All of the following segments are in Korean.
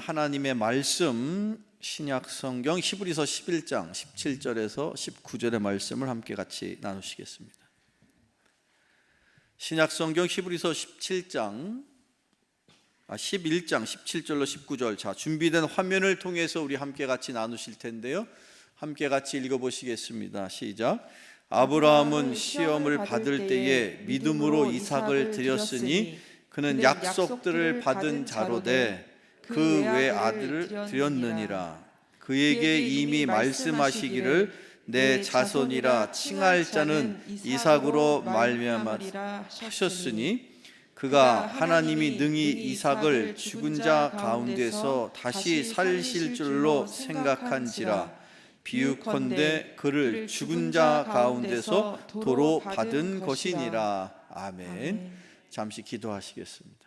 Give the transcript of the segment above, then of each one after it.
하나님의 말씀 신약 성경 히브리서 11장 17절에서 19절의 말씀을 함께 같이 나누시겠습니다. 신약 성경 히브리서 11장 17절로 19절. 자, 준비된 화면을 통해서 우리 함께 같이 나누실 텐데요. 함께 같이 읽어보시겠습니다. 시작. 아브라함은 시험을 받을 때에 믿음으로 이삭을 드렸으니 그는 약속들을 받은 자로되 그 외 아들을 드렸느니라. 그에게 이미 말씀하시기를 내 자손이라 칭할 자는 이삭으로 말미암으리라 하셨으니 그가 하나님이 능히 이삭을 죽은 자 가운데서 다시 살리실 줄로 생각한지라. 비유컨대 그를 죽은 자 가운데서 도로 받은 것이니라. 아멘. 잠시 기도하시겠습니다.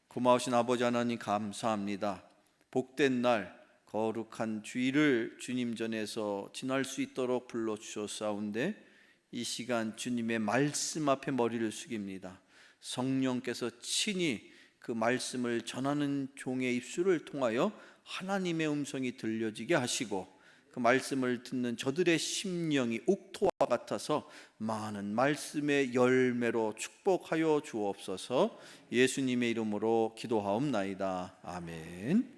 고마우신 아버지 하나님 감사합니다. 복된 날 거룩한 주일을 주님 전에서 지날 수 있도록 불러주셨사온데 이 시간 주님의 말씀 앞에 머리를 숙입니다. 성령께서 친히 그 말씀을 전하는 종의 입술을 통하여 하나님의 음성이 들려지게 하시고 그 말씀을 듣는 저들의 심령이 옥토와 같아서 많은 말씀의 열매로 축복하여 주옵소서. 예수님의 이름으로 기도하옵나이다. 아멘.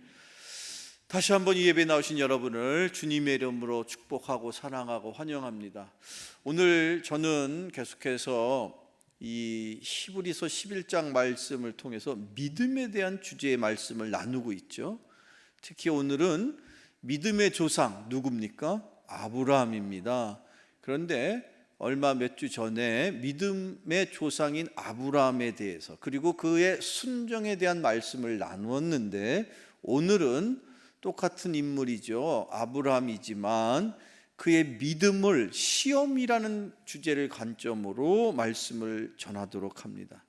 다시 한번 이 예배에 나오신 여러분을 주님의 이름으로 축복하고 사랑하고 환영합니다. 오늘 저는 계속해서 이 히브리서 11장 말씀을 통해서 믿음에 대한 주제의 말씀을 나누고 있죠. 특히 오늘은 믿음의 조상 누굽니까? 아브라함입니다. 그런데 얼마 몇 주 전에 믿음의 조상인 아브라함에 대해서 그리고 그의 순종에 대한 말씀을 나누었는데 오늘은 똑같은 인물이죠. 아브라함이지만 그의 믿음을 시험이라는 주제를 관점으로 말씀을 전하도록 합니다.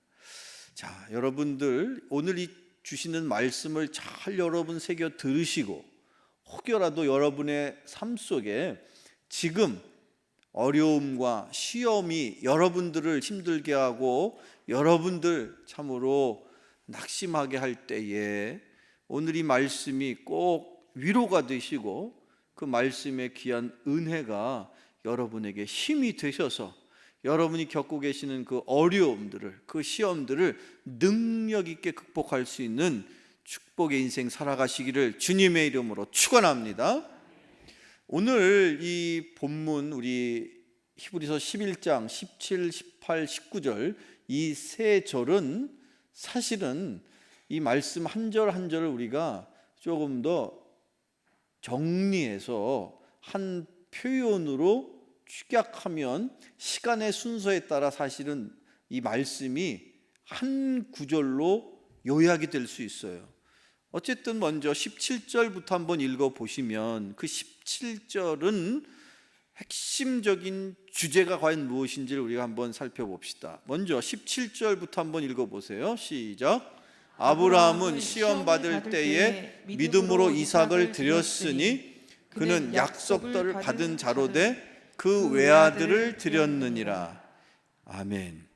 자, 여러분들 오늘 이 주시는 말씀을 잘 여러분 새겨 들으시고 혹여라도 여러분의 삶 속에 지금 어려움과 시험이 여러분들을 힘들게 하고 여러분들 참으로 낙심하게 할 때에 오늘 이 말씀이 꼭 위로가 되시고 그 말씀의 귀한 은혜가 여러분에게 힘이 되셔서 여러분이 겪고 계시는 그 어려움들을 그 시험들을 능력 있게 극복할 수 있는 축복의 인생 살아가시기를 주님의 이름으로 축원합니다. 오늘 이 본문 우리 히브리서 11장 17, 18, 19절 이 세 절은 사실은 이 말씀 한 절 한 절을 우리가 조금 더 정리해서 한 표현으로 축약하면 시간의 순서에 따라 사실은 이 말씀이 한 구절로 요약이 될 수 있어요. 어쨌든 먼저 17절부터 한번 읽어보시면 그 17절은 핵심적인 주제가 과연 무엇인지를 우리가 한번 살펴봅시다. 먼저 17절부터 한번 읽어보세요. 시작. 아브라함은 시험 받을 때에 믿음으로 이삭을 드렸으니 그는 약속들을 받은 자로되 그 외아들을 드렸느니라. 아멘.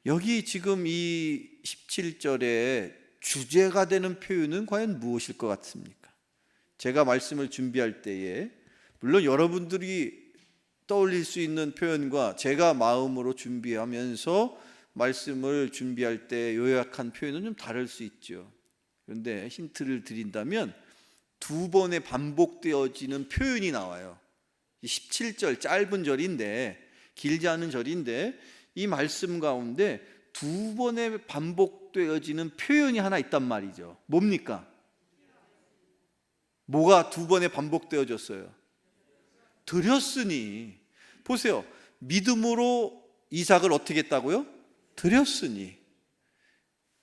여기 지금 이 17절에 주제가 되는 표현은 과연 무엇일 것 같습니까? 제가 말씀을 준비할 때에 물론 여러분들이 떠올릴 수 있는 표현과 제가 마음으로 준비하면서 말씀을 준비할 때 요약한 표현은 좀 다를 수 있죠. 그런데 힌트를 드린다면 두 번에 반복되어지는 표현이 나와요. 17절 짧은 절인데 길지 않은 절인데 이 말씀 가운데 두 번에 반복되어지는 표현이 하나 있단 말이죠. 뭡니까? 뭐가 두 번에 반복되어졌어요? 드렸으니. 보세요. 믿음으로 이삭을 어떻게 했다고요? 드렸으니.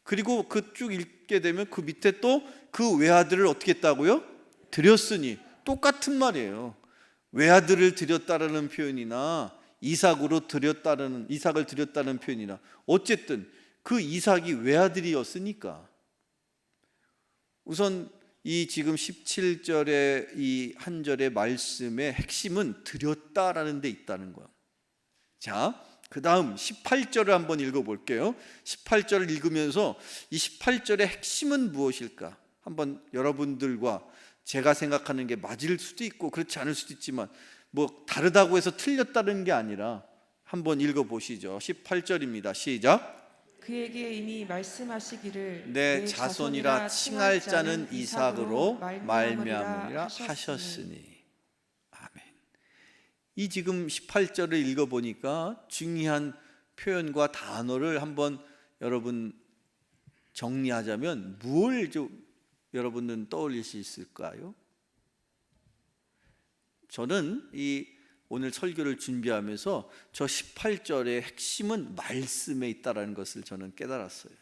그리고 그 쭉 읽게 되면 그 밑에 또 그 외아들을 어떻게 했다고요? 드렸으니. 똑같은 말이에요. 외아들을 드렸다라는 표현이나 이삭을 드렸다는 표현이나 어쨌든 그 이삭이 외아들이었으니까. 우선 이 지금 17절의 이 한 절의 말씀의 핵심은 드렸다라는 데 있다는 거예요. 자, 그 다음 18절을 한번 읽어볼게요. 18절을 읽으면서 이 18절의 핵심은 무엇일까? 한번 여러분들과 제가 생각하는 게 맞을 수도 있고 그렇지 않을 수도 있지만 뭐 다르다고 해서 틀렸다는 게 아니라 한번 읽어보시죠. 18절입니다. 시작. 그에게 이미 말씀하시기를 내 자손이라 칭할 자는 이삭으로 말미암으리라 하셨으니. 하셨으니. 아멘. 이 지금 18절을 읽어보니까 중요한 표현과 단어를 한번 여러분 정리하자면 무엇을 여러분은 떠올릴 수 있을까요? 저는 이 오늘 설교를 준비하면서 저 18절의 핵심은 말씀에 있다는 것을 저는 깨달았어요.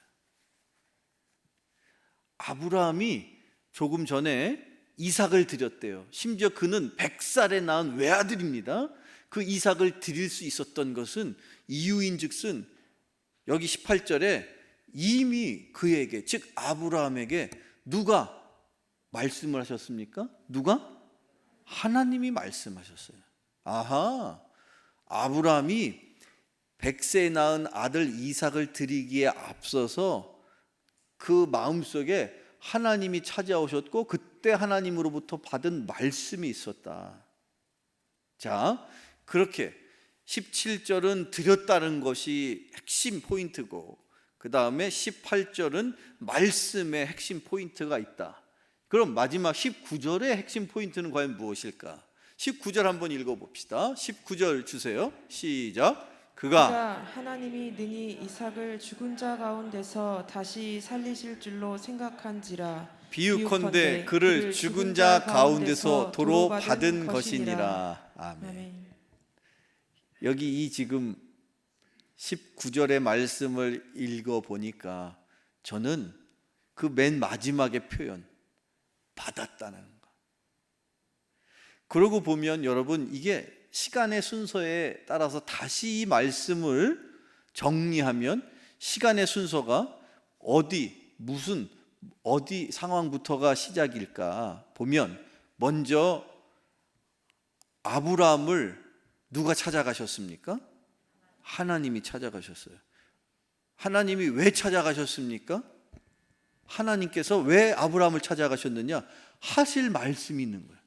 아브라함이 조금 전에 이삭을 드렸대요. 심지어 그는 100살에 낳은 외아들입니다. 그 이삭을 드릴 수 있었던 것은 이유인즉슨 여기 18절에 이미 그에게, 즉 아브라함에게 누가 말씀을 하셨습니까? 누가? 하나님이 말씀하셨어요. 아하, 아브라함이 100세에 낳은 아들 이삭을 드리기에 앞서서 그 마음속에 하나님이 찾아오셨고 그때 하나님으로부터 받은 말씀이 있었다. 자, 그렇게 17절은 드렸다는 것이 핵심 포인트고 그 다음에 18절은 말씀의 핵심 포인트가 있다. 그럼 마지막 19절의 핵심 포인트는 과연 무엇일까? 19절 한번 읽어봅시다. 19절 주세요. 시작. 그가 하나님이 능히 이삭을 죽은 자 가운데서 다시 살리실 줄로 생각한지라. 비유컨대 그를 죽은 자 가운데서 도로 받은 것이니라. 아멘. 아멘. 여기 이 지금 19절의 말씀을 읽어보니까 저는 그 맨 마지막의 표현 받았다는 거. 그러고 보면 여러분 이게 시간의 순서에 따라서 다시 이 말씀을 정리하면 시간의 순서가 어디 상황부터가 시작일까 보면 먼저 아브라함을 누가 찾아가셨습니까? 하나님이 찾아가셨어요. 하나님이 왜 찾아가셨습니까? 하나님께서 왜 아브라함을 찾아가셨느냐? 하실 말씀이 있는 거예요.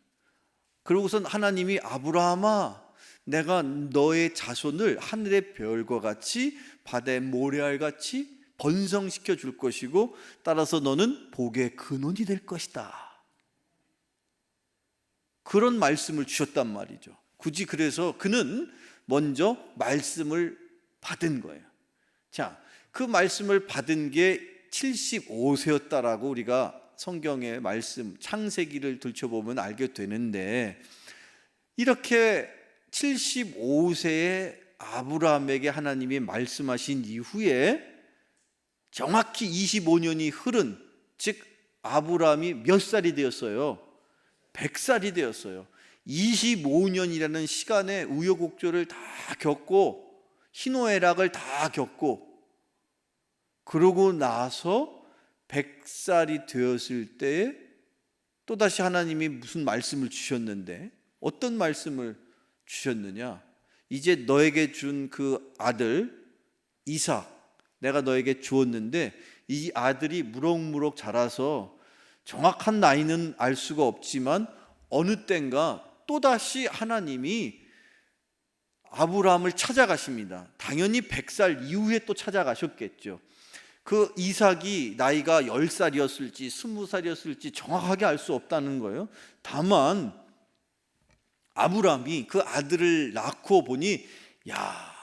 그러고선 하나님이 아브라함아, 내가 너의 자손을 하늘의 별과 같이 바다의 모래알 같이 번성시켜 줄 것이고 따라서 너는 복의 근원이 될 것이다. 그런 말씀을 주셨단 말이죠. 굳이 그래서 그는 먼저 말씀을 받은 거예요. 자, 그 말씀을 받은 게 75세였다라고 우리가 성경의 말씀 창세기를 들춰보면 알게 되는데 이렇게 75세의 아브라함에게 하나님이 말씀하신 이후에 정확히 25년이 흐른, 즉 아브라함이 몇 살이 되었어요? 100살이 되었어요. 25년이라는 시간의 우여곡절을 다 겪고 희노애락을 다 겪고 그러고 나서 100살이 되었을 때에 또다시 하나님이 무슨 말씀을 주셨는데 어떤 말씀을 주셨느냐? 이제 너에게 준 그 아들 이삭 내가 너에게 주었는데 이 아들이 무럭무럭 자라서 정확한 나이는 알 수가 없지만 어느 땐가 또다시 하나님이 아브라함을 찾아가십니다. 당연히 100살 이후에 또 찾아가셨겠죠. 그 이삭이 나이가 10살이었을지 20살이었을지 정확하게 알 수 없다는 거예요. 다만 아브라함이 그 아들을 낳고 보니 야,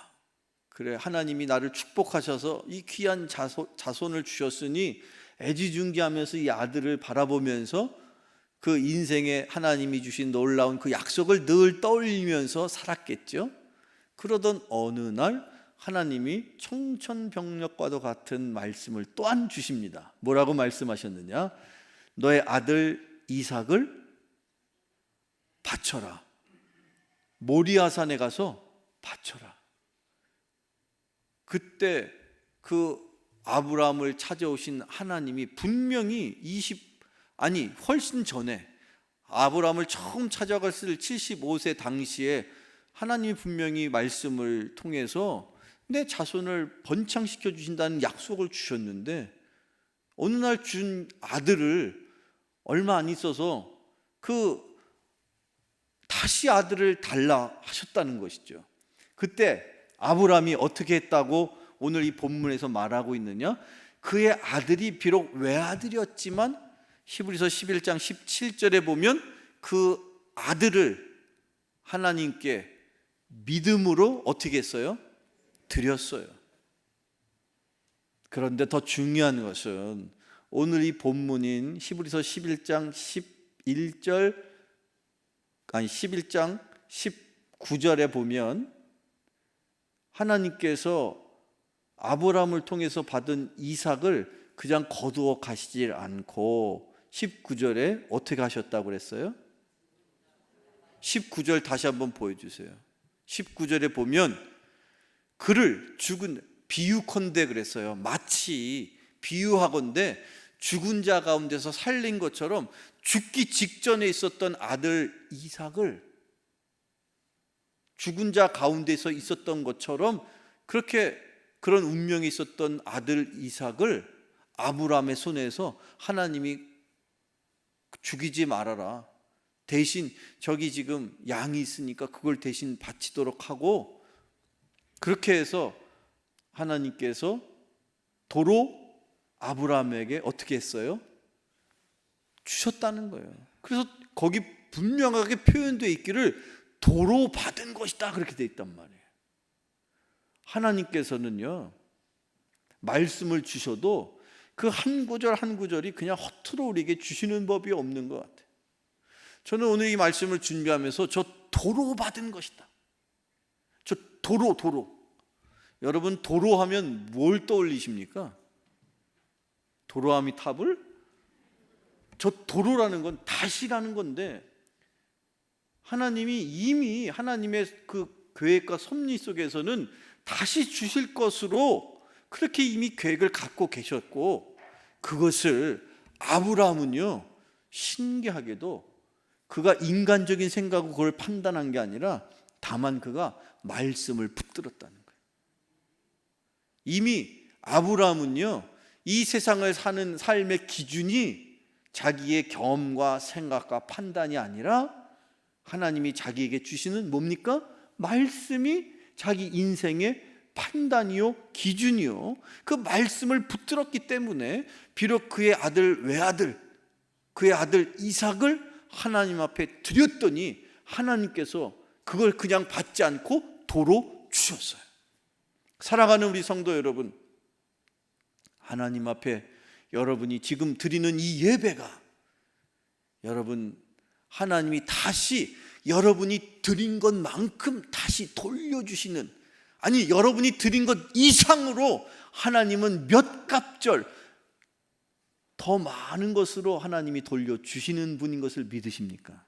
그래 하나님이 나를 축복하셔서 이 귀한 자손을 주셨으니 애지중지하면서 이 아들을 바라보면서 그 인생에 하나님이 주신 놀라운 그 약속을 늘 떠올리면서 살았겠죠. 그러던 어느 날 하나님이 청천벽력과도 같은 말씀을 또한 주십니다. 뭐라고 말씀하셨느냐? 너의 아들 이삭을 바쳐라. 모리아산에 가서 바쳐라. 그때 그 아브라함을 찾아오신 하나님이 분명히 훨씬 전에 아브라함을 처음 찾아갔을 75세 당시에 하나님이 분명히 말씀을 통해서 내 자손을 번창시켜 주신다는 약속을 주셨는데 어느 날 준 아들을 얼마 안 있어서 다시 아들을 달라 하셨다는 것이죠. 그때 아브라함이 어떻게 했다고 오늘 이 본문에서 말하고 있느냐? 그의 아들이 비록 외아들이었지만 히브리서 11장 17절에 보면 그 아들을 하나님께 믿음으로 어떻게 했어요? 드렸어요. 그런데 더 중요한 것은 오늘 이 본문인 히브리서 11장 11장 19절에 보면 하나님께서 아브라함을 통해서 받은 이삭을 그냥 거두어 가시질 않고 19절에 어떻게 하셨다고 그랬어요? 19절 다시 한번 보여주세요. 19절에 보면 그를 죽은 비유컨대 그랬어요. 마치 비유하건대 죽은 자 가운데서 살린 것처럼 죽기 직전에 있었던 아들 이삭을 죽은 자 가운데서 있었던 것처럼 그런 운명이 있었던 아들 이삭을 아브라함의 손에서 하나님이 죽이지 말아라. 대신 저기 지금 양이 있으니까 그걸 대신 바치도록 하고, 그렇게 해서 하나님께서 도로 아브라함에게 어떻게 했어요? 주셨다는 거예요. 그래서 거기 분명하게 표현되어 있기를 도로 받은 것이다 그렇게 되어 있단 말이에요. 하나님께서는요, 말씀을 주셔도 그 한 구절 한 구절이 그냥 허투루 우리에게 주시는 법이 없는 것 같아요. 저는 오늘 이 말씀을 준비하면서 저 도로 받은 것이다, 저 도로 여러분, 도로 하면 뭘 떠올리십니까? 도로아미탑을? 저 도로라는 건 다시라는 건데, 하나님이 이미 하나님의 그 계획과 섭리 속에서는 다시 주실 것으로 그렇게 이미 계획을 갖고 계셨고, 그것을 아브라함은요, 신기하게도 그가 인간적인 생각으로 그걸 판단한 게 아니라 다만 그가 말씀을 붙들었다는 거예요. 이미 아브라함은요, 이 세상을 사는 삶의 기준이 자기의 경험과 생각과 판단이 아니라 하나님이 자기에게 주시는 뭡니까? 말씀이 자기 인생의 판단이요, 기준이요, 그 말씀을 붙들었기 때문에 비록 그의 외아들, 그의 아들 이삭을 하나님 앞에 드렸더니 하나님께서 그걸 그냥 받지 않고 도로 주셨어요. 사랑하는 우리 성도 여러분, 하나님 앞에 여러분이 지금 드리는 이 예배가 여러분, 하나님이 다시 여러분이 드린 것만큼 다시 돌려주시는, 아니 여러분이 드린 것 이상으로 하나님은 몇 갑절 더 많은 것으로 하나님이 돌려주시는 분인 것을 믿으십니까?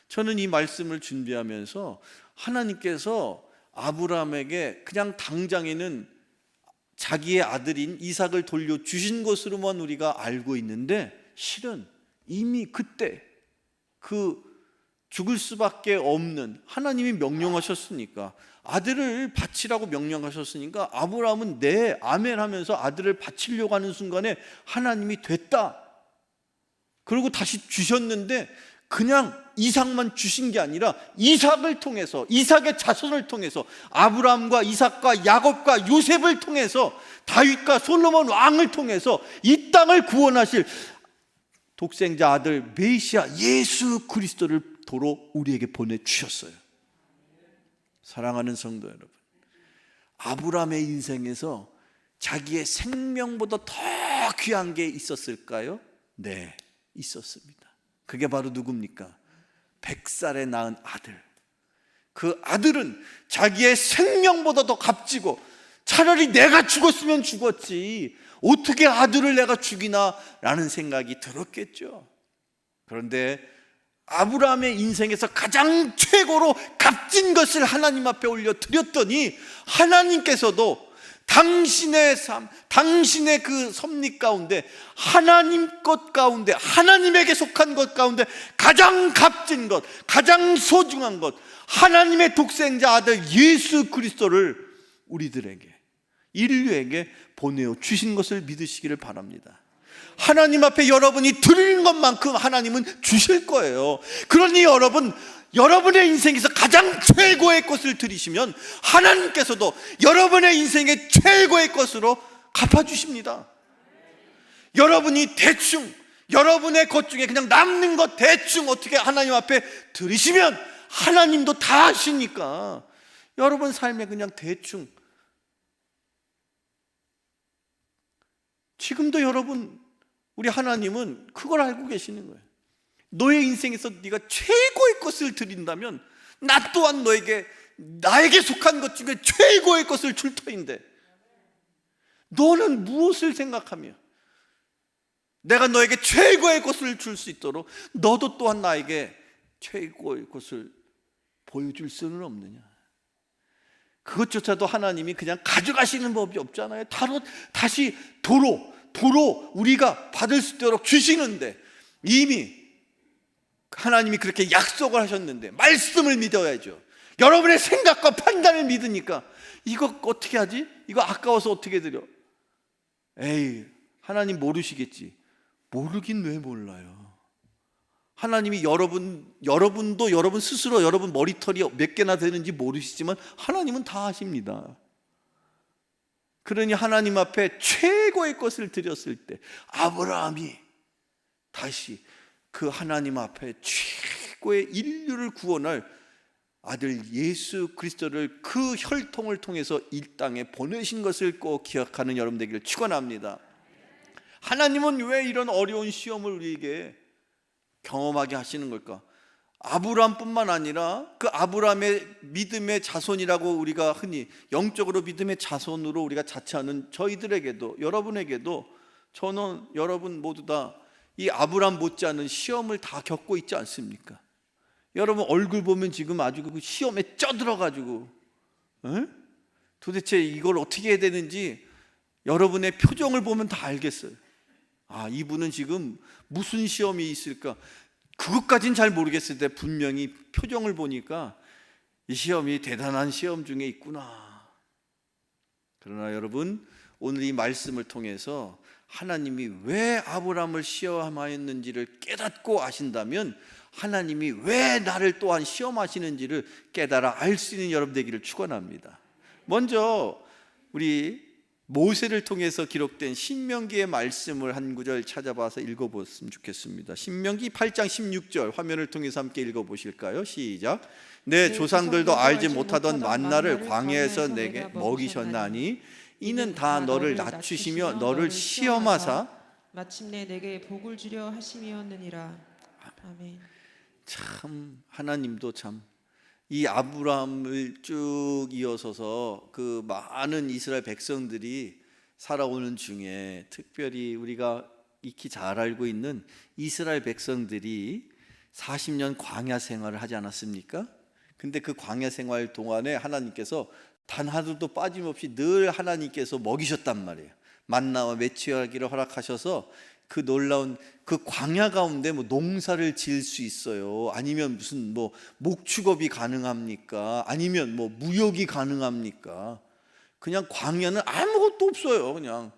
저는 이 말씀을 준비하면서 하나님께서 아브라함에게 그냥 당장에는 자기의 아들인 이삭을 돌려주신 것으로만 우리가 알고 있는데, 실은 이미 그때 죽을 수밖에 없는, 하나님이 명령하셨으니까, 아들을 바치라고 명령하셨으니까 아브라함은 네, 아멘 하면서 아들을 바치려고 하는 순간에 하나님이 됐다, 그리고 다시 주셨는데 그냥 이삭만 주신 게 아니라 이삭을 통해서, 이삭의 자손을 통해서, 아브라함과 이삭과 야곱과 요셉을 통해서, 다윗과 솔로몬 왕을 통해서 이 땅을 구원하실 독생자 아들 메시아 예수 그리스도를 도로 우리에게 보내주셨어요. 사랑하는 성도 여러분, 아브라함의 인생에서 자기의 생명보다 더 귀한 게 있었을까요? 네, 있었습니다. 그게 바로 누굽니까? 100살에 낳은 아들. 그 아들은 자기의 생명보다 더 값지고, 차라리 내가 죽었으면 죽었지 어떻게 아들을 내가 죽이나 라는 생각이 들었겠죠. 그런데 아브라함의 인생에서 가장 최고로 값진 것을 하나님 앞에 올려드렸더니 하나님께서도 당신의 삶, 당신의 그 섭리 가운데, 하나님 것 가운데, 하나님에게 속한 것 가운데 가장 값진 것, 가장 소중한 것, 하나님의 독생자 아들 예수 그리스도를 우리들에게, 인류에게 보내어 주신 것을 믿으시기를 바랍니다. 하나님 앞에 여러분이 드리는 것만큼 하나님은 주실 거예요. 그러니 여러분, 여러분의 인생에서 가장 최고의 것을 드리시면 하나님께서도 여러분의 인생의 최고의 것으로 갚아주십니다. 여러분이 대충 여러분의 것 중에 그냥 남는 것 대충 어떻게 하나님 앞에 드리시면 하나님도 다 하시니까 여러분 삶에 그냥 대충, 지금도 여러분, 우리 하나님은 그걸 알고 계시는 거예요. 너의 인생에서 네가 최고의 것을 드린다면 나 또한 너에게 나에게 속한 것 중에 최고의 것을 줄 터인데 너는 무엇을 생각하며 내가 너에게 최고의 것을 줄 수 있도록 너도 또한 나에게 최고의 것을 보여줄 수는 없느냐. 그것조차도 하나님이 그냥 가져가시는 법이 없잖아요. 다시 도로 우리가 받을 수 있도록 주시는데, 이미 하나님이 그렇게 약속을 하셨는데 말씀을 믿어야죠. 여러분의 생각과 판단을 믿으니까 이거 어떻게 하지? 이거 아까워서 어떻게 드려? 에이, 하나님 모르시겠지. 모르긴 왜 몰라요. 하나님이 여러분도 여러분 스스로 여러분 머리털이 몇 개나 되는지 모르시지만 하나님은 다 아십니다. 그러니 하나님 앞에 최고의 것을 드렸을 때 아브라함이 다시 그 하나님 앞에 최고의 인류를 구원할 아들 예수 그리스도를 그 혈통을 통해서 이 땅에 보내신 것을 꼭 기억하는 여러분 되기를 축원합니다. 하나님은 왜 이런 어려운 시험을 우리에게 경험하게 하시는 걸까? 아브라함뿐만 아니라 그 아브라함의 믿음의 자손이라고 우리가 흔히 영적으로 믿음의 자손으로 우리가 자처하는 저희들에게도, 여러분에게도, 저는 여러분 모두 다 이 아브라함 못지않은 시험을 다 겪고 있지 않습니까? 여러분 얼굴 보면 지금 아주 그 시험에 쪄들어가지고 도대체 이걸 어떻게 해야 되는지 여러분의 표정을 보면 다 알겠어요. 아, 이분은 지금 무슨 시험이 있을까? 그것까지는 잘 모르겠을 때 분명히 표정을 보니까 이 시험이 대단한 시험 중에 있구나. 그러나 여러분, 오늘 이 말씀을 통해서 하나님이 왜 아브라함을 시험하였는지를 깨닫고 아신다면 하나님이 왜 나를 또한 시험하시는지를 깨달아 알 수 있는 여러분 되기를 축원합니다. 먼저 우리 모세를 통해서 기록된 신명기의 말씀을 한 구절 찾아봐서 읽어보았으면 좋겠습니다. 신명기 8장 16절 화면을 통해서 함께 읽어보실까요? 시작. 내 조상들도 알지 못하던 만나를 광야에서 내게 먹이셨나니 이는 다 너를 낮추시며 너를 시험하사 마침내 내게 복을 주려 하심이었느니라. 아멘. 참 하나님도 참 이 아브라함을 쭉 이어서서 그 많은 이스라엘 백성들이 살아오는 중에 특별히 우리가 익히 잘 알고 있는 이스라엘 백성들이 40년 광야 생활을 하지 않았습니까? 근데 그 광야 생활 동안에 하나님께서 단 하루도 빠짐없이 늘 하나님께서 먹이셨단 말이에요. 만나와 매취하기를 허락하셔서 그 놀라운 그 광야 가운데 뭐 농사를 지을 수 있어요? 아니면 무슨 뭐 목축업이 가능합니까? 아니면 뭐 무역이 가능합니까? 그냥 광야는 아무것도 없어요. 그냥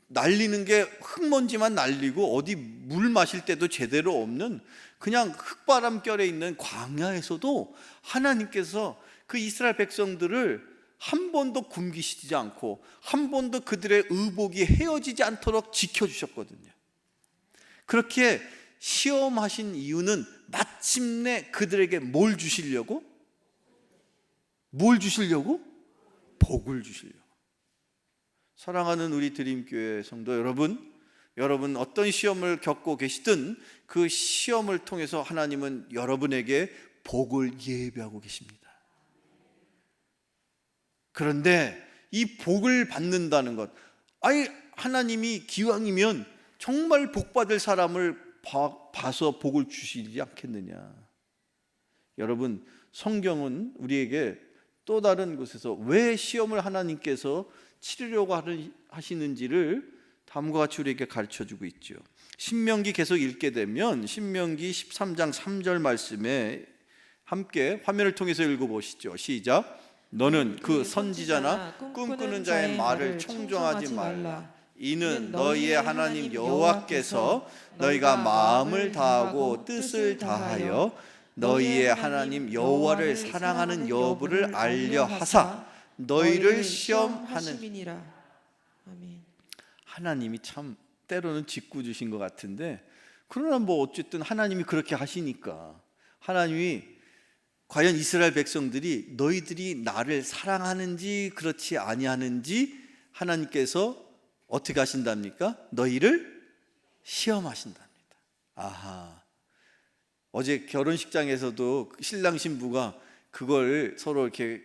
날리는 게 흙먼지만 날리고 어디 물 마실 때도 제대로 없는 그냥 흙바람결에 있는 광야에서도 하나님께서 그 이스라엘 백성들을 한 번도 굶기시지 않고 한 번도 그들의 의복이 헤어지지 않도록 지켜주셨거든요. 그렇게 시험하신 이유는 마침내 그들에게 뭘 주시려고? 뭘 주시려고? 복을 주시려고. 사랑하는 우리 드림교회 성도 여러분, 여러분 어떤 시험을 겪고 계시든 그 시험을 통해서 하나님은 여러분에게 복을 예비하고 계십니다. 그런데 이 복을 받는다는 것, 아니 하나님이 기왕이면 정말 복받을 사람을 봐서 복을 주시지 않겠느냐. 여러분, 성경은 우리에게 또 다른 곳에서 왜 시험을 하나님께서 치르려고 하시는지를 다음과 같이 우리에게 가르쳐주고 있죠. 신명기 계속 읽게 되면 신명기 13장 3절 말씀에 함께 화면을 통해서 읽어보시죠. 시작. 너는 그 선지자나 꿈꾸는 자의 말을 청종하지 말라. 이는 너희의 하나님 여호와께서 너희가 마음을 다하고 뜻을 다하여 너희의 하나님 여호와를 사랑하는 여부를 알려 하사 너희를 시험하는. 아멘. 하나님이 참 때로는 짓궂으신 것 같은데, 그러나 뭐 어쨌든 하나님이 그렇게 하시니까, 하나님이 과연 이스라엘 백성들이 너희들이 나를 사랑하는지 그렇지 아니하는지 하나님께서 어떻게 하신답니까? 너희를 시험하신답니다. 아하. 어제 결혼식장에서도 신랑 신부가 그걸 서로 이렇게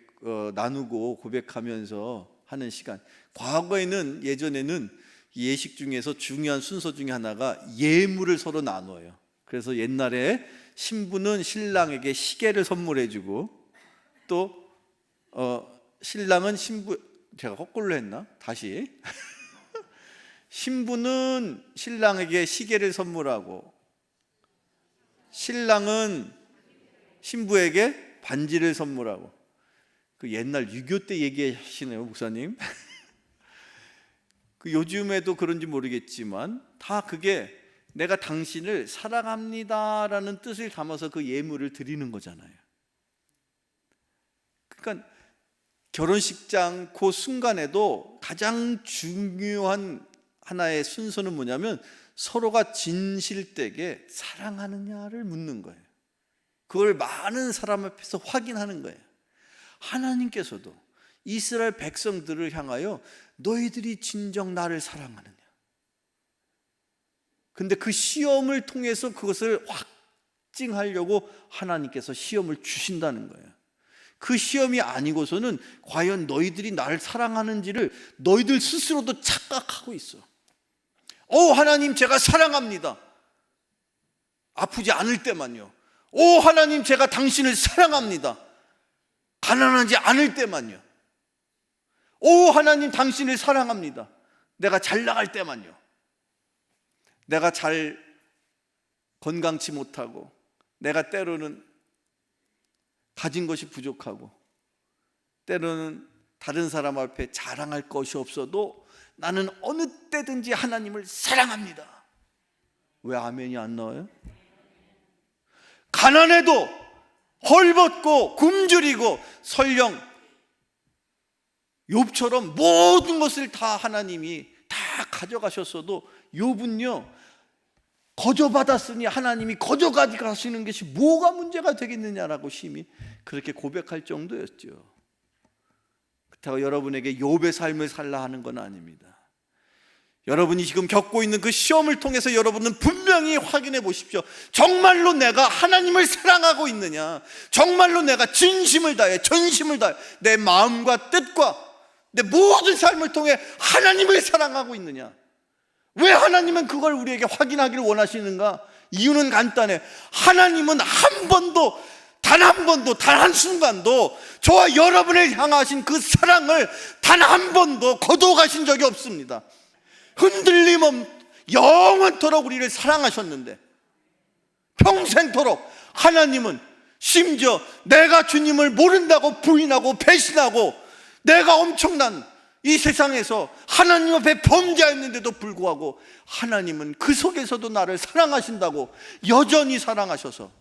나누고 고백하면서 하는 시간. 과거에는, 예전에는 예식 중에서 중요한 순서 중에 하나가 예물을 서로 나눠요. 그래서 옛날에 신부는 신랑에게 시계를 선물해주고, 또 신랑은 신부, 제가 거꾸로 했나? 다시. 신부는 신랑에게 시계를 선물하고, 신랑은 신부에게 반지를 선물하고. 그 옛날 6.25 때 얘기하시네요, 목사님. 그 요즘에도 그런지 모르겠지만 다 그게 내가 당신을 사랑합니다라는 뜻을 담아서 그 예물을 드리는 거잖아요. 그러니까 결혼식장 그 순간에도 가장 중요한 하나의 순서는 뭐냐면 서로가 진실되게 사랑하느냐를 묻는 거예요. 그걸 많은 사람 앞에서 확인하는 거예요. 하나님께서도 이스라엘 백성들을 향하여 너희들이 진정 나를 사랑하느냐. 근데 그 시험을 통해서 그것을 확증하려고 하나님께서 시험을 주신다는 거예요. 그 시험이 아니고서는 과연 너희들이 나를 사랑하는지를 너희들 스스로도 착각하고 있어. 하나님 제가 사랑합니다. 아프지 않을 때만요. 하나님 제가 당신을 사랑합니다. 가난하지 않을 때만요. 하나님 당신을 사랑합니다. 내가 잘 나갈 때만요. 내가 잘 건강치 못하고, 내가 때로는 가진 것이 부족하고, 때로는 다른 사람 앞에 자랑할 것이 없어도 나는 어느 때든지 하나님을 사랑합니다. 왜 아멘이 안 나와요? 가난해도 헐벗고 굶주리고 설령 욥처럼 모든 것을 다 하나님이 다 가져가셨어도 욥은요, 거저받았으니 하나님이 거저가시는 것이 뭐가 문제가 되겠느냐라고 심히 그렇게 고백할 정도였죠. 그렇다고 여러분에게 욥의 삶을 살라 하는 건 아닙니다. 여러분이 지금 겪고 있는 그 시험을 통해서 여러분은 분명히 확인해 보십시오. 정말로 내가 하나님을 사랑하고 있느냐, 정말로 내가 진심을 다해 전심을 다해 내 마음과 뜻과 내 모든 삶을 통해 하나님을 사랑하고 있느냐. 왜 하나님은 그걸 우리에게 확인하기를 원하시는가? 이유는 간단해. 하나님은 한 번도, 단 한 번도, 단 한순간도 저와 여러분을 향하신 그 사랑을 단 한 번도 거둬가신 적이 없습니다. 흔들림 없, 영원토록 우리를 사랑하셨는데, 평생토록 하나님은 심지어 내가 주님을 모른다고 부인하고 배신하고 내가 엄청난 이 세상에서 하나님 앞에 범죄했는데도 불구하고 하나님은 그 속에서도 나를 사랑하신다고 여전히 사랑하셔서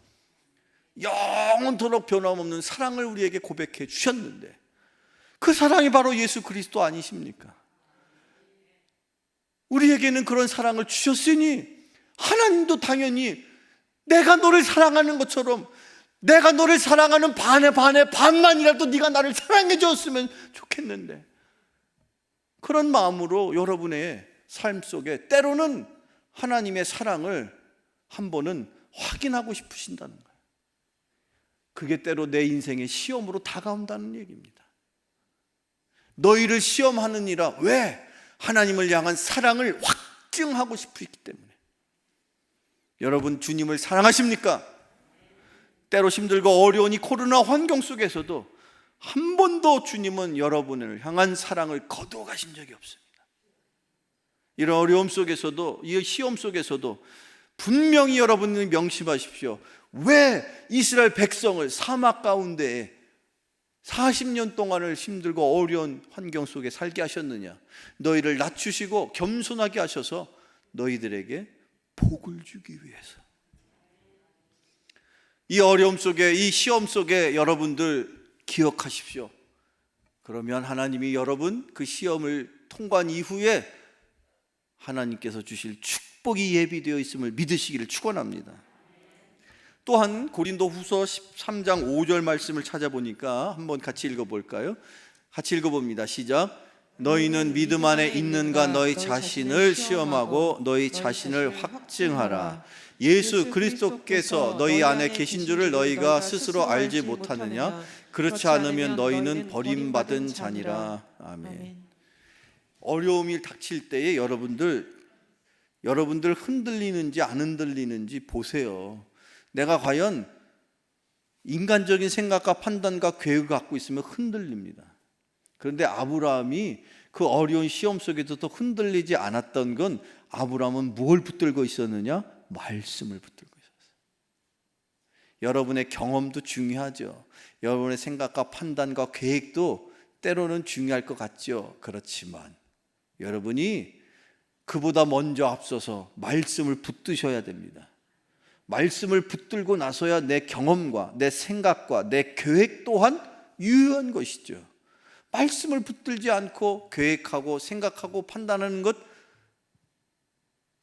영원토록 변함없는 사랑을 우리에게 고백해 주셨는데, 그 사랑이 바로 예수 그리스도 아니십니까? 우리에게는 그런 사랑을 주셨으니 하나님도 당연히 내가 너를 사랑하는 것처럼, 내가 너를 사랑하는 반의 반만이라도 네가 나를 사랑해 줬으면 좋겠는데, 그런 마음으로 여러분의 삶 속에 때로는 하나님의 사랑을 한 번은 확인하고 싶으신다는 거예요. 그게 때로 내 인생의 시험으로 다가온다는 얘기입니다. 너희를 시험하느니라. 왜? 하나님을 향한 사랑을 확증하고 싶기 때문에. 여러분 주님을 사랑하십니까? 때로 힘들고 어려운 이 코로나 환경 속에서도 한 번도 주님은 여러분을 향한 사랑을 거두어 가신 적이 없습니다. 이런 어려움 속에서도, 이 시험 속에서도 분명히 여러분은 명심하십시오. 왜 이스라엘 백성을 사막 가운데에 40년 동안을 힘들고 어려운 환경 속에 살게 하셨느냐? 너희를 낮추시고 겸손하게 하셔서 너희들에게 복을 주기 위해서. 이 어려움 속에, 이 시험 속에 여러분들 기억하십시오. 그러면 하나님이 여러분 그 시험을 통과한 이후에 하나님께서 주실 축복이 예비되어 있음을 믿으시기를 축원합니다. 또한 고린도후서 13장 5절 말씀을 찾아보니까 한번 같이 읽어볼까요? 같이 읽어봅니다. 시작. 너희는 믿음 안에 있는가 너희 자신을 시험하고 너희 자신을 확증하라. 예수 그리스도께서 너희 안에 계신 줄을 너희가 스스로 알지 못하느냐? 그렇지 않으면 너희는 버림받은 자니라. 아멘. 어려움이 닥칠 때에 여러분들 흔들리는지 안 흔들리는지 보세요. 내가 과연 인간적인 생각과 판단과 계획을 갖고 있으면 흔들립니다. 그런데 아브라함이 그 어려운 시험 속에서도 흔들리지 않았던 건 아브라함은 무엇을 붙들고 있었느냐? 말씀을 붙들고 있었어요. 여러분의 경험도 중요하죠. 여러분의 생각과 판단과 계획도 때로는 중요할 것 같죠. 그렇지만 여러분이 그보다 먼저 앞서서 말씀을 붙드셔야 됩니다. 말씀을 붙들고 나서야 내 경험과 내 생각과 내 계획 또한 유효한 것이죠. 말씀을 붙들지 않고 계획하고 생각하고 판단하는 것,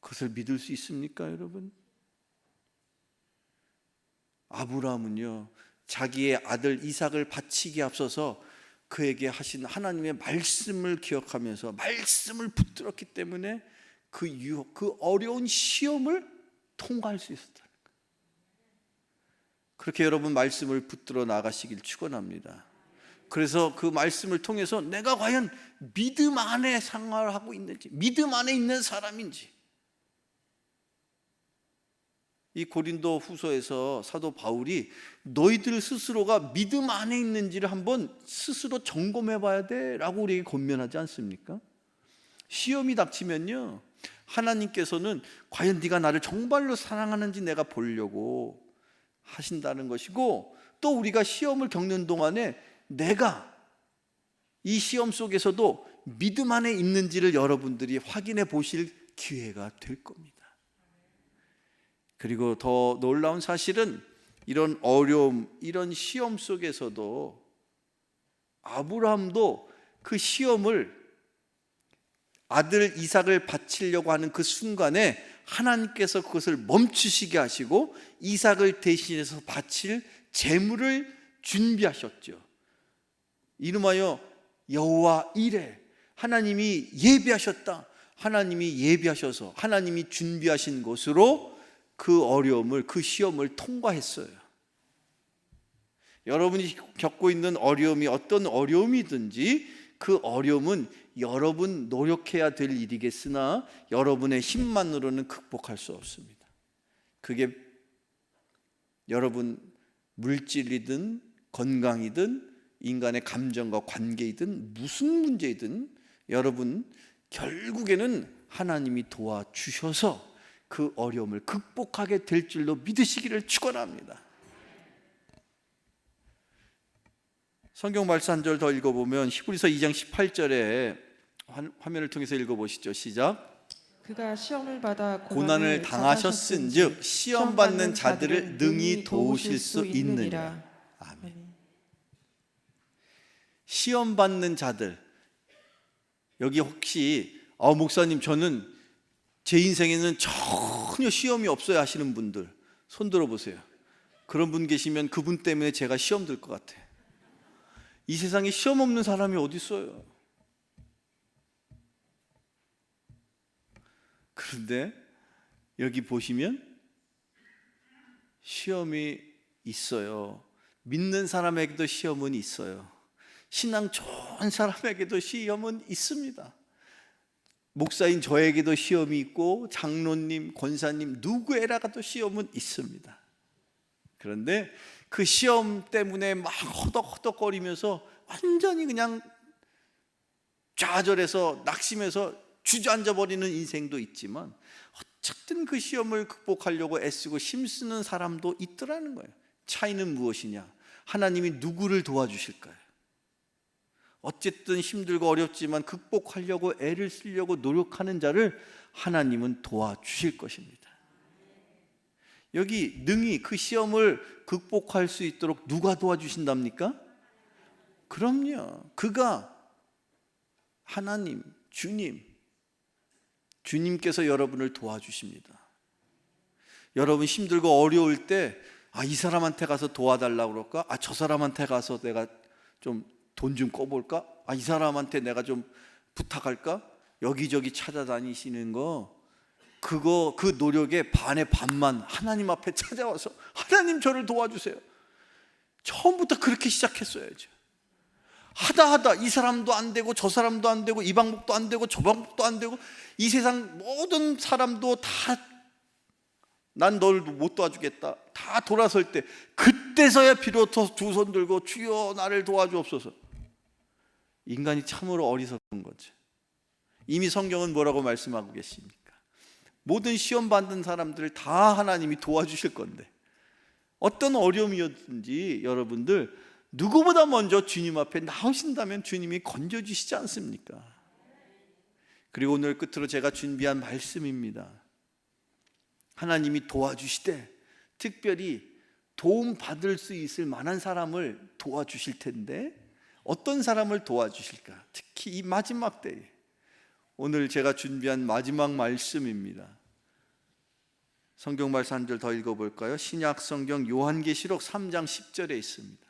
그것을 믿을 수 있습니까, 여러분? 아브라함은요, 자기의 아들 이삭을 바치기에 앞서서 그에게 하신 하나님의 말씀을 기억하면서 말씀을 붙들었기 때문에 그 어려운 시험을 통과할 수 있었다는 거예요. 그렇게 여러분 말씀을 붙들어 나가시길 축원합니다. 그래서 그 말씀을 통해서 내가 과연 믿음 안에 생활을 하고 있는지, 믿음 안에 있는 사람인지. 이 고린도 후서에서 사도 바울이 너희들 스스로가 믿음 안에 있는지를 한번 스스로 점검해 봐야 돼 라고 우리에게 권면하지 않습니까? 시험이 닥치면요, 하나님께서는 과연 네가 나를 정말로 사랑하는지 내가 보려고 하신다는 것이고, 또 우리가 시험을 겪는 동안에 내가 이 시험 속에서도 믿음 안에 있는지를 여러분들이 확인해 보실 기회가 될 겁니다. 그리고 더 놀라운 사실은 이런 어려움, 이런 시험 속에서도 아브라함도 그 시험을, 아들 이삭을 바치려고 하는 그 순간에 하나님께서 그것을 멈추시게 하시고 이삭을 대신해서 바칠 제물을 준비하셨죠. 이름하여 여호와 이레, 하나님이 예비하셨다. 하나님이 예비하셔서 하나님이 준비하신 것으로 그 어려움을, 그 시험을 통과했어요. 여러분이 겪고 있는 어려움이 어떤 어려움이든지 그 어려움은 여러분 노력해야 될 일이겠으나 여러분의 힘만으로는 극복할 수 없습니다. 그게 여러분 물질이든 건강이든 인간의 감정과 관계이든 무슨 문제이든 여러분 결국에는 하나님이 도와주셔서 그 어려움을 극복하게 될 줄로 믿으시기를 축원합니다. 성경 말씀 한 절 더 읽어보면 히브리서 2장 18절에 화면을 통해서 읽어보시죠. 시작. 그가 시험을 받아 고난을 당하셨은즉 시험 받는 자들을 능히 도우실 수 있느니라. 아멘. 시험 받는 자들, 여기 혹시 목사님 저는 제 인생에는 전혀 시험이 없어야 하시는 분들 손 들어보세요. 그런 분 계시면 그분 때문에 제가 시험 들 것 같아. 이 세상에 시험 없는 사람이 어디 있어요? 그런데 여기 보시면 시험이 있어요. 믿는 사람에게도 시험은 있어요. 신앙 좋은 사람에게도 시험은 있습니다. 목사인 저에게도 시험이 있고 장로님, 권사님 누구에라가도 시험은 있습니다. 그런데 그 시험 때문에 막 허덕허덕거리면서 완전히 그냥 좌절해서 낙심해서 주저앉아 버리는 인생도 있지만 어쨌든 그 시험을 극복하려고 애쓰고 힘쓰는 사람도 있더라는 거예요. 차이는 무엇이냐? 하나님이 누구를 도와주실까요? 어쨌든 힘들고 어렵지만 극복하려고 애를 쓰려고 노력하는 자를 하나님은 도와주실 것입니다. 여기 능히 그 시험을 극복할 수 있도록 누가 도와주신답니까? 그럼요. 그가 하나님, 주님께서 여러분을 도와주십니다. 여러분 힘들고 어려울 때 이 사람한테 가서 도와달라고 그럴까? 저 사람한테 가서 내가 좀 돈 좀 꿔볼까? 이 사람한테 내가 좀 부탁할까? 여기저기 찾아다니시는 거, 그 노력의 반의 반만 하나님 앞에 찾아와서 하나님 저를 도와주세요. 처음부터 그렇게 시작했어야죠. 하다 이 사람도 안 되고 저 사람도 안 되고 이 방법도 안 되고 저 방법도 안 되고 이 세상 모든 사람도 다 난 널 못 도와주겠다 다 돌아설 때, 그때서야 비로소 두 손 들고 주여 나를 도와주옵소서. 인간이 참으로 어리석은 거죠. 이미 성경은 뭐라고 말씀하고 계십니까? 모든 시험 받는 사람들을 다 하나님이 도와주실 건데, 어떤 어려움이었든지 여러분들 누구보다 먼저 주님 앞에 나오신다면 주님이 건져주시지 않습니까? 그리고 오늘 끝으로 제가 준비한 말씀입니다. 하나님이 도와주시되 특별히 도움받을 수 있을 만한 사람을 도와주실 텐데, 어떤 사람을 도와주실까? 특히 이 마지막 때에 오늘 제가 준비한 마지막 말씀입니다. 성경 말씀 한 절 더 읽어볼까요? 신약 성경 요한계시록 3장 10절에 있습니다.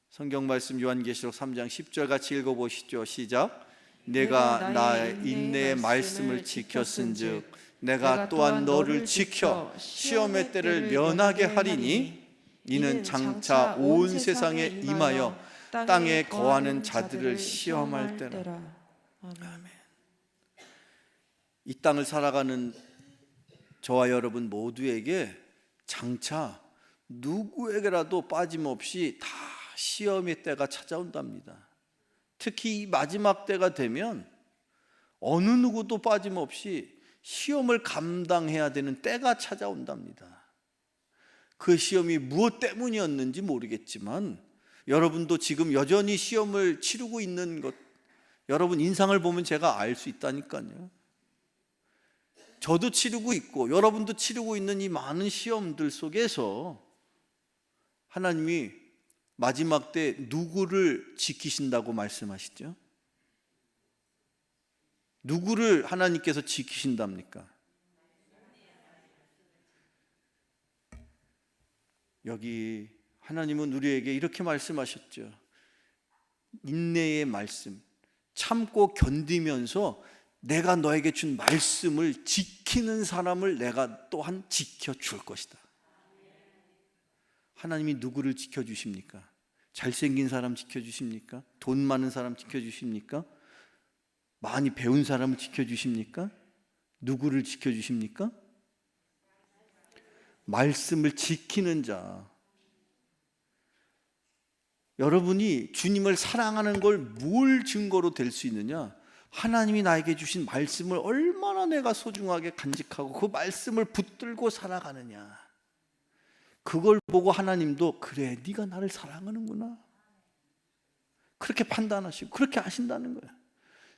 성경 말씀 요한계시록 3장 10절 같이 읽어보시죠. 시작. 내가 나의 인내의 말씀을 지켰은즉 내가 또한 너를 지켜 시험의 때를 면하게 하리니 이는 장차 온 세상에 임하여 땅에 거하는 자들을 시험할 때라. 아멘. 이 땅을 살아가는 저와 여러분 모두에게 장차 누구에게라도 빠짐없이 다 시험의 때가 찾아온답니다. 특히 이 마지막 때가 되면 어느 누구도 빠짐없이 시험을 감당해야 되는 때가 찾아온답니다. 그 시험이 무엇 때문이었는지 모르겠지만 여러분도 지금 여전히 시험을 치르고 있는 것, 여러분 인상을 보면 제가 알 수 있다니까요. 저도 치르고 있고 여러분도 치르고 있는 이 많은 시험들 속에서 하나님이 마지막 때 누구를 지키신다고 말씀하시죠? 누구를 하나님께서 지키신답니까? 여기 하나님은 우리에게 이렇게 말씀하셨죠. 인내의 말씀, 참고 견디면서 내가 너에게 준 말씀을 지키는 사람을 내가 또한 지켜줄 것이다. 하나님이 누구를 지켜주십니까? 잘생긴 사람 지켜주십니까? 돈 많은 사람 지켜주십니까? 많이 배운 사람을 지켜주십니까? 누구를 지켜주십니까? 말씀을 지키는 자. 여러분이 주님을 사랑하는 걸 뭘 증거로 될 수 있느냐? 하나님이 나에게 주신 말씀을 얼마나 내가 소중하게 간직하고 그 말씀을 붙들고 살아가느냐, 그걸 보고 하나님도 그래 네가 나를 사랑하는구나 그렇게 판단하시고 그렇게 아신다는 거예요.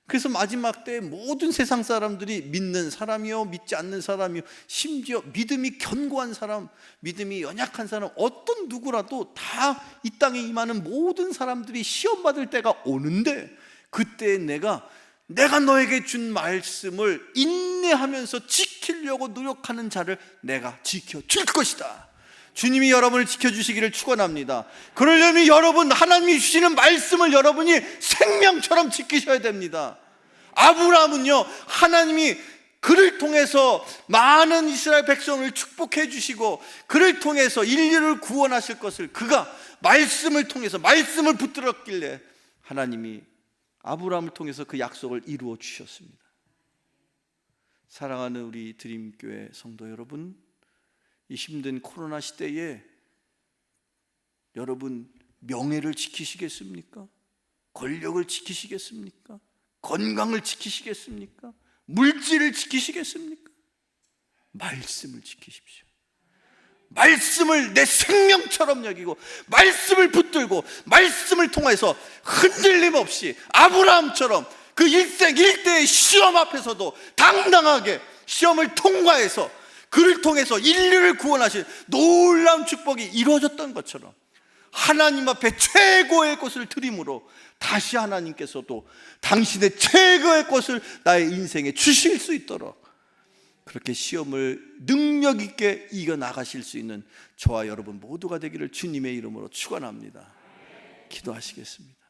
그래서 마지막 때 모든 세상 사람들이 믿는 사람이요 믿지 않는 사람이요, 심지어 믿음이 견고한 사람, 믿음이 연약한 사람, 어떤 누구라도 다 이 땅에 임하는 모든 사람들이 시험받을 때가 오는데, 그때 내가 너에게 준 말씀을 인내하면서 지키려고 노력하는 자를 내가 지켜줄 것이다. 주님이 여러분을 지켜주시기를 축원합니다. 그러려면 여러분, 하나님이 주시는 말씀을 여러분이 생명처럼 지키셔야 됩니다. 아브라함은요, 하나님이 그를 통해서 많은 이스라엘 백성을 축복해 주시고 그를 통해서 인류를 구원하실 것을 그가 말씀을 통해서 말씀을 붙들었길래 하나님이 아브라함을 통해서 그 약속을 이루어 주셨습니다. 사랑하는 우리 드림교회 성도 여러분, 이 힘든 코로나 시대에 여러분 명예를 지키시겠습니까? 권력을 지키시겠습니까? 건강을 지키시겠습니까? 물질을 지키시겠습니까? 말씀을 지키십시오. 말씀을 내 생명처럼 여기고 말씀을 붙들고 말씀을 통해서 흔들림 없이 아브라함처럼 그 일생 일대의 시험 앞에서도 당당하게 시험을 통과해서 그를 통해서 인류를 구원하신 놀라운 축복이 이루어졌던 것처럼 하나님 앞에 최고의 것을 드림으로 다시 하나님께서도 당신의 최고의 것을 나의 인생에 주실 수 있도록 그렇게 시험을 능력 있게 이겨나가실 수 있는 저와 여러분 모두가 되기를 주님의 이름으로 축원합니다. 기도하시겠습니다.